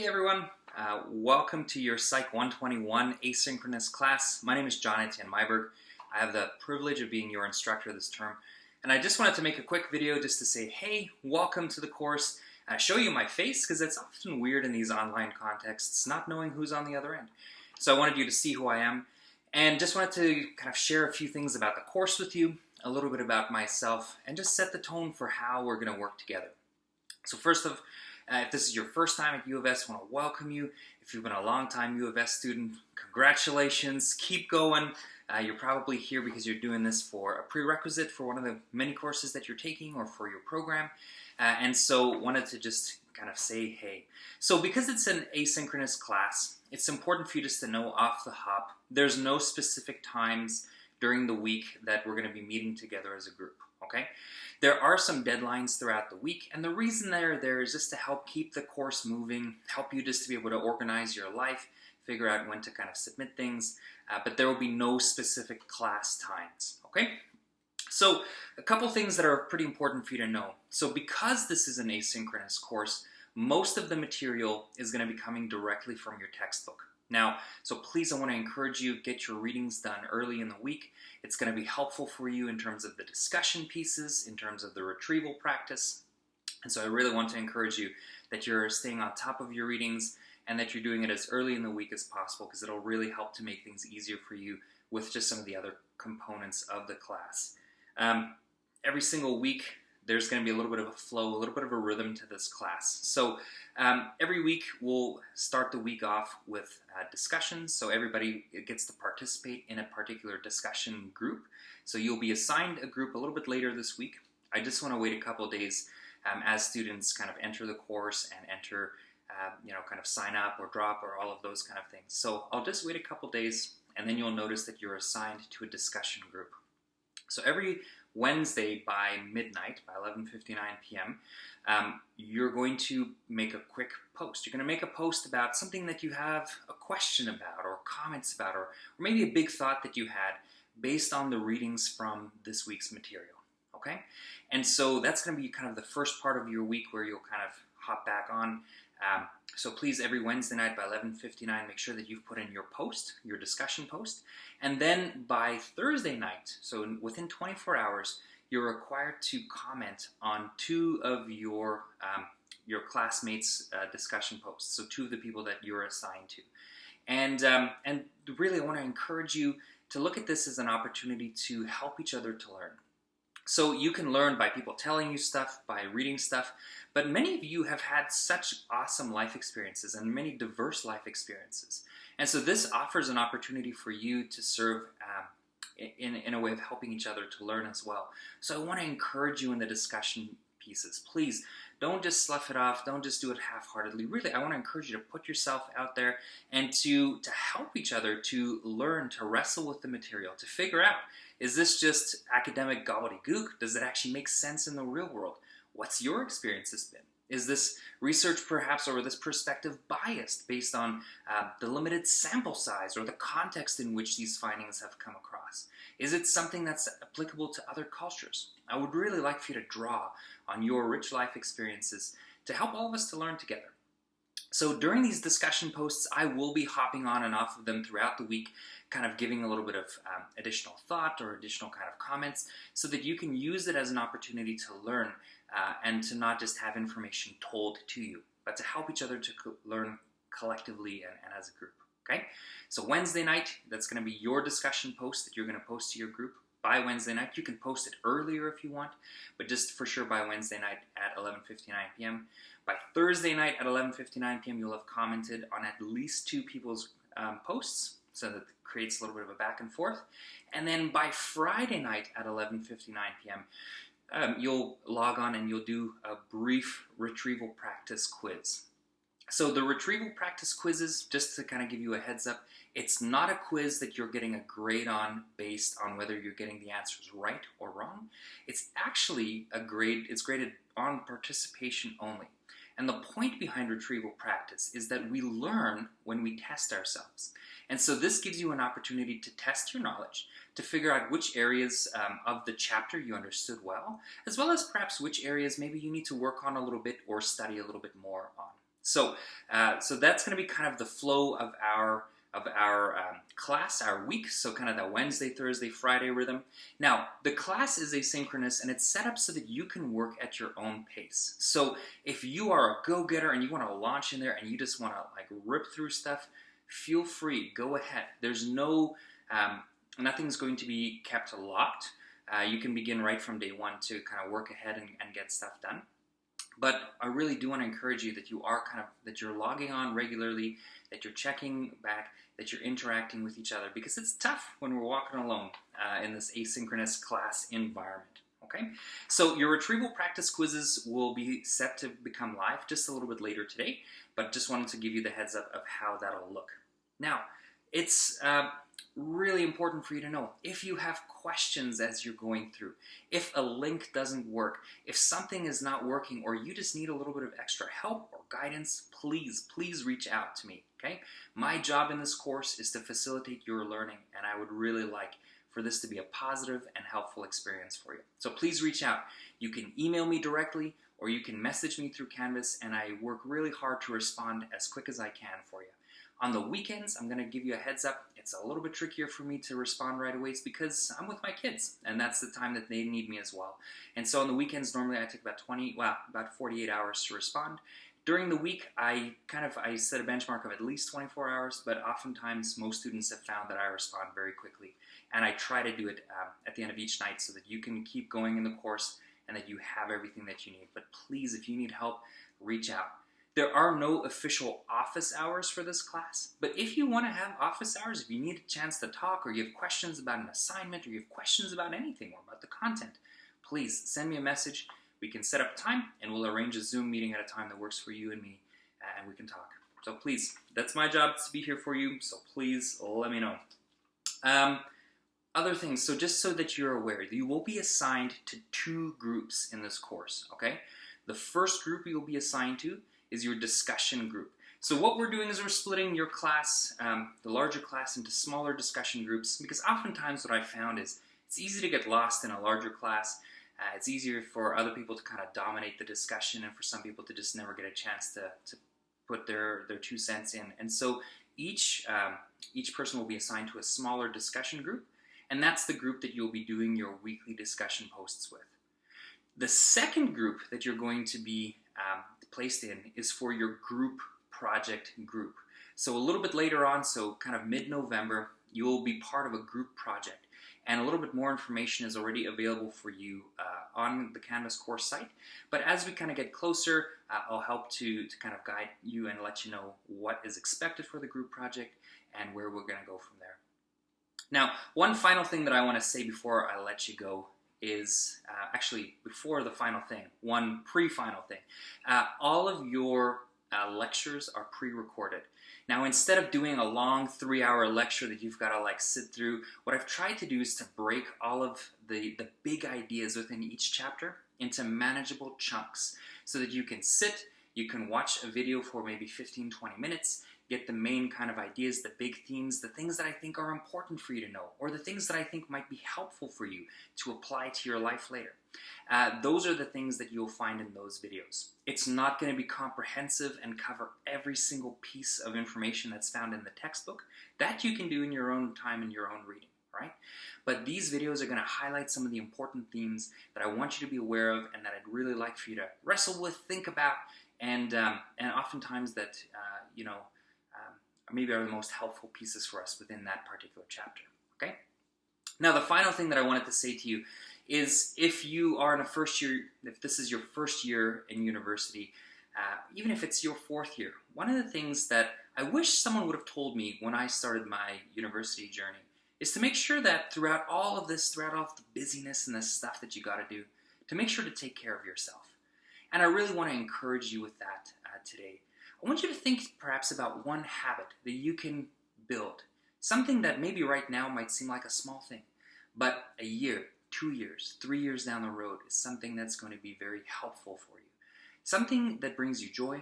Hey everyone, welcome to your Psych 121 asynchronous class. My name is John-Etienne. I have the privilege of being your instructor this term, and I just wanted to make a quick video just to say, hey, welcome to the course, show you my face, because it's often weird in these online contexts, not knowing who's on the other end. So I wanted you to see who I am, and just wanted to kind of share a few things about the course with you, a little bit about myself, and just set the tone for how we're going to work together. So first off, if this is your first time at U of S, I want to welcome you. If you've been a long-time U of S student, congratulations, keep going. You're probably here because you're doing this for a prerequisite for one of the many courses that you're taking or for your program. And so wanted to just kind of say, hey. So because it's an asynchronous class, it's important for you just to know off the hop, there's no specific times during the week that we're going to be meeting together as a group, okay? There are some deadlines throughout the week, and the reason they're there is just to help keep the course moving, help you just to be able to organize your life, figure out when to kind of submit things, but there will be no specific class times, okay? So a couple things that are pretty important for you to know. So because this is an asynchronous course, most of the material is going to be coming directly from your textbook. Now, so please, I want to encourage you, get your readings done early in the week. It's going to be helpful for you in terms of the discussion pieces, in terms of the retrieval practice. And so I really want to encourage you that you're staying on top of your readings and that you're doing it as early in the week as possible, because it'll really help to make things easier for you with just some of the other components of the class. Every single week, there's going to be a little bit of a flow, a little bit of a rhythm to this class. So every week we'll start the week off with discussions, so everybody gets to participate in a particular discussion group. So you'll be assigned a group a little bit later this week. I just want to wait a couple of days as students kind of enter the course and enter, kind of sign up or drop or all of those kind of things. So I'll just wait a couple of days, and then you'll notice that you're assigned to a discussion group. So every Wednesday by midnight, by 11:59 p.m., you're going to make a quick post. You're going to make a post about something that you have a question about or comments about, or maybe a big thought that you had based on the readings from this week's material, okay? And so that's going to be kind of the first part of your week where you'll kind of hop back on. So please, every Wednesday night by 11:59, make sure that you've put in your post, your discussion post. And then by Thursday night, so within 24 hours, you're required to comment on two of your classmates' discussion posts, so two of the people that you're assigned to. And really, I want to encourage you to look at this as an opportunity to help each other to learn. So you can learn by people telling you stuff, by reading stuff, but many of you have had such awesome life experiences and many diverse life experiences. And so this offers an opportunity for you to serve in a way of helping each other to learn as well. So I want to encourage you in the discussion pieces. Please, don't just slough it off. Don't just do it half-heartedly. Really, I want to encourage you to put yourself out there and to help each other to learn, to wrestle with the material, to figure out, is this just academic gobbledygook? Does it actually make sense in the real world? What's your experiences been? Is this research perhaps, or this perspective, biased based on the limited sample size or the context in which these findings have come across? Is it something that's applicable to other cultures? I would really like for you to draw on your rich life experiences to help all of us to learn together. So during these discussion posts, I will be hopping on and off of them throughout the week, kind of giving a little bit of additional thought or additional kind of comments so that you can use it as an opportunity to learn and to not just have information told to you, but to help each other to learn collectively and as a group, okay? So Wednesday night, that's going to be your discussion post that you're going to post to your group. By Wednesday night, you can post it earlier if you want, but just for sure by Wednesday night at 11:59 p.m. By Thursday night at 11:59 p.m., you'll have commented on at least two people's posts, so that it creates a little bit of a back and forth. And then by Friday night at 11:59 p.m., you'll log on and you'll do a brief retrieval practice quiz. So the retrieval practice quizzes, just to kind of give you a heads up, it's not a quiz that you're getting a grade on based on whether you're getting the answers right or wrong. It's actually it's graded on participation only. And the point behind retrieval practice is that we learn when we test ourselves. And so this gives you an opportunity to test your knowledge, to figure out which areas of the chapter you understood well, as well as perhaps which areas maybe you need to work on a little bit or study a little bit more on. So, so that's going to be kind of the flow of our class, our week. So kind of that Wednesday, Thursday, Friday rhythm. Now, the class is asynchronous and it's set up so that you can work at your own pace. So if you are a go-getter and you want to launch in there and you just want to like rip through stuff, feel free, go ahead. There's no, nothing's going to be kept locked. You can begin right from day one to kind of work ahead and get stuff done. But I really do want to encourage you that that you're logging on regularly, that you're checking back, that you're interacting with each other, because it's tough when we're walking alone in this asynchronous class environment. Okay, so your retrieval practice quizzes will be set to become live just a little bit later today, but just wanted to give you the heads up of how that'll look. Now, it's really important for you to know if you have questions as you're going through, if a link doesn't work, if something is not working, or you just need a little bit of extra help or guidance, please reach out to me, okay? My job in this course is to facilitate your learning, and I would really like for this to be a positive and helpful experience for you. So please reach out. You can email me directly, or you can message me through Canvas, and I work really hard to respond as quick as I can for you. On the weekends, I'm going to give you a heads up. It's a little bit trickier for me to respond right away. It's because I'm with my kids, and that's the time that they need me as well. And so on the weekends, normally I take about 48 hours to respond. During the week, I set a benchmark of at least 24 hours, but oftentimes most students have found that I respond very quickly. And I try to do it at the end of each night so that you can keep going in the course and that you have everything that you need. But please, if you need help, reach out. There are no official office hours for this class, but if you want to have office hours, if you need a chance to talk, or you have questions about an assignment, or you have questions about anything or about the content, please send me a message. We can set up a time and we'll arrange a Zoom meeting at a time that works for you and me, and we can talk. So please, that's my job, to be here for you, so please let me know. Other things, so just so that you're aware, you will be assigned to 2 groups in this course, okay? The first group you'll be assigned to is your discussion group. So what we're doing is we're splitting your class, the larger class, into smaller discussion groups, because oftentimes what I found is it's easy to get lost in a larger class. It's easier for other people to kind of dominate the discussion, and for some people to just never get a chance to put their 2 cents in. And so each person will be assigned to a smaller discussion group, and that's the group that you'll be doing your weekly discussion posts with. The second group that you're going to be placed in is for your group project group. So a little bit later on, so kind of mid-November, you will be part of a group project. And a little bit more information is already available for you on the Canvas course site. But as we kind of get closer, I'll help to kind of guide you and let you know what is expected for the group project and where we're going to go from there. Now, one final thing that I want to say before I let you go is actually before the final thing, one pre-final thing. All of your lectures are pre-recorded. Now, instead of doing a long 3-hour lecture that you've got to like sit through, what I've tried to do is to break all of the big ideas within each chapter into manageable chunks so that you can sit, you can watch a video for maybe 15-20 minutes, get the main kind of ideas, the big themes, the things that I think are important for you to know, or the things that I think might be helpful for you to apply to your life later. Those are the things that you'll find in those videos. It's not going to be comprehensive and cover every single piece of information that's found in the textbook. That you can do in your own time and your own reading, right? But these videos are going to highlight some of the important themes that I want you to be aware of and that I'd really like for you to wrestle with, think about, and oftentimes that, maybe are the most helpful pieces for us within that particular chapter, okay? Now, the final thing that I wanted to say to you is if you are in a first year, if this is your first year in university, even if it's your 4th year, one of the things that I wish someone would have told me when I started my university journey is to make sure that throughout all of this, throughout all of the busyness and the stuff that you got to do, to make sure to take care of yourself. And I really want to encourage you with that today. I want you to think perhaps about one habit that you can build. Something that maybe right now might seem like a small thing, but a year, 2 years, 3 years down the road is something that's going to be very helpful for you. Something that brings you joy,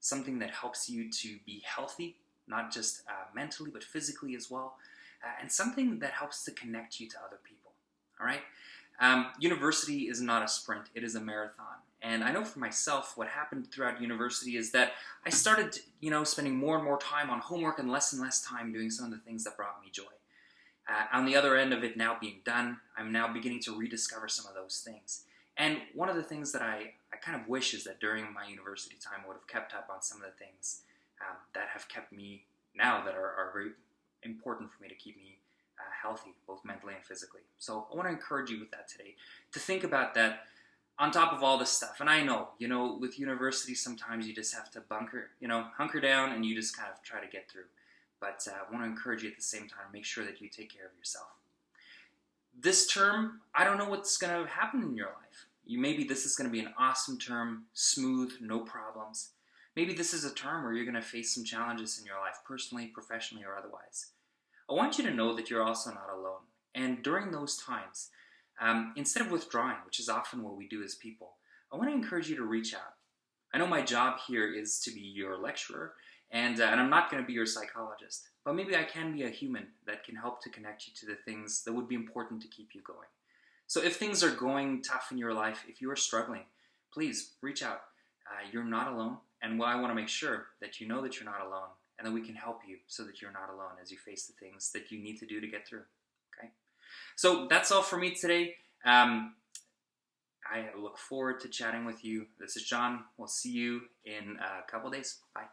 something that helps you to be healthy, not just mentally, but physically as well, and something that helps to connect you to other people, all right? University is not a sprint, it is a marathon. And I know for myself, what happened throughout university is that I started, spending more and more time on homework and less time doing some of the things that brought me joy. On the other end of it now being done, I'm now beginning to rediscover some of those things. And one of the things that I kind of wish is that during my university time I would have kept up on some of the things that have kept me now, that are very important for me to keep me healthy, both mentally and physically. So I want to encourage you with that today, to think about that on top of all this stuff. And I know, with university sometimes you just have to hunker down and you just kind of try to get through. But I want to encourage you at the same time, make sure that you take care of yourself. This term, I don't know what's going to happen in your life. Maybe this is going to be an awesome term, smooth, no problems. Maybe this is a term where you're going to face some challenges in your life, personally, professionally, or otherwise. I want you to know that you're also not alone. And during those times, instead of withdrawing, which is often what we do as people, I want to encourage you to reach out. I know my job here is to be your lecturer, and I'm not going to be your psychologist, but maybe I can be a human that can help to connect you to the things that would be important to keep you going. So if things are going tough in your life, if you are struggling, please reach out. You're not alone, and I want to make sure that you know that you're not alone, and that we can help you so that you're not alone as you face the things that you need to do to get through. Okay? So that's all for me today. I look forward to chatting with you. This is John. We'll see you in a couple days. Bye.